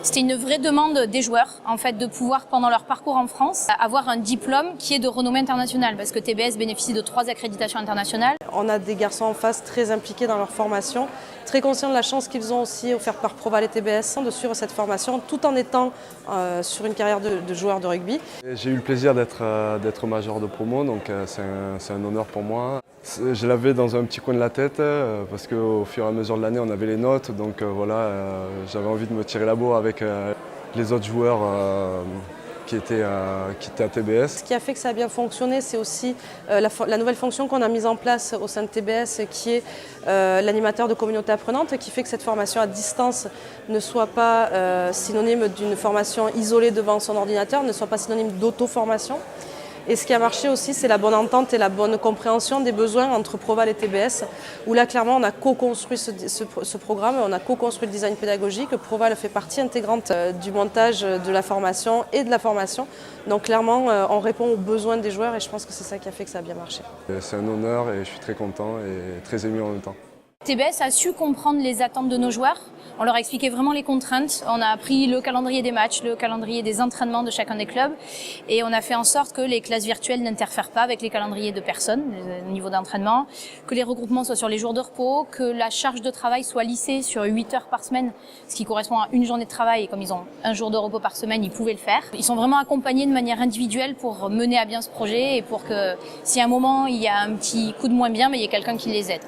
C'était une vraie demande des joueurs, en fait, de pouvoir, pendant leur parcours en France, avoir un diplôme qui est de renommée internationale, parce que TBS bénéficie de 3 accréditations internationales. On a des garçons en face très impliqués dans leur formation, très conscients de la chance qu'ils ont aussi offerte par Proval et TBS de suivre cette formation tout en étant sur une carrière de joueur de rugby. J'ai eu le plaisir d'être major de promo, donc c'est un honneur pour moi. Je l'avais dans un petit coin de la tête parce qu'au fur et à mesure de l'année on avait les notes, donc voilà, j'avais envie de me tirer la bourre avec les autres joueurs qui étaient à TBS. Ce qui a fait que ça a bien fonctionné, c'est aussi la nouvelle fonction qu'on a mise en place au sein de TBS, qui est l'animateur de communauté apprenante, qui fait que cette formation à distance ne soit pas synonyme d'une formation isolée devant son ordinateur, ne soit pas synonyme d'auto-formation. Et ce qui a marché aussi, c'est la bonne entente et la bonne compréhension des besoins entre Proval et TBS, où là, clairement, on a co-construit ce programme, on a co-construit le design pédagogique. Proval fait partie intégrante du montage de la formation et de la formation. Donc clairement, on répond aux besoins des joueurs et je pense que c'est ça qui a fait que ça a bien marché. C'est un honneur et je suis très content et très ému en même temps. TBS a su comprendre les attentes de nos joueurs. On leur a expliqué vraiment les contraintes. On a appris le calendrier des matchs, le calendrier des entraînements de chacun des clubs. Et on a fait en sorte que les classes virtuelles n'interfèrent pas avec les calendriers de personnes au niveau d'entraînement, que les regroupements soient sur les jours de repos, que la charge de travail soit lissée sur 8 heures par semaine, ce qui correspond à une journée de travail. Et comme ils ont un jour de repos par semaine, ils pouvaient le faire. Ils sont vraiment accompagnés de manière individuelle pour mener à bien ce projet et pour que si à un moment il y a un petit coup de moins bien, il y ait quelqu'un qui les aide.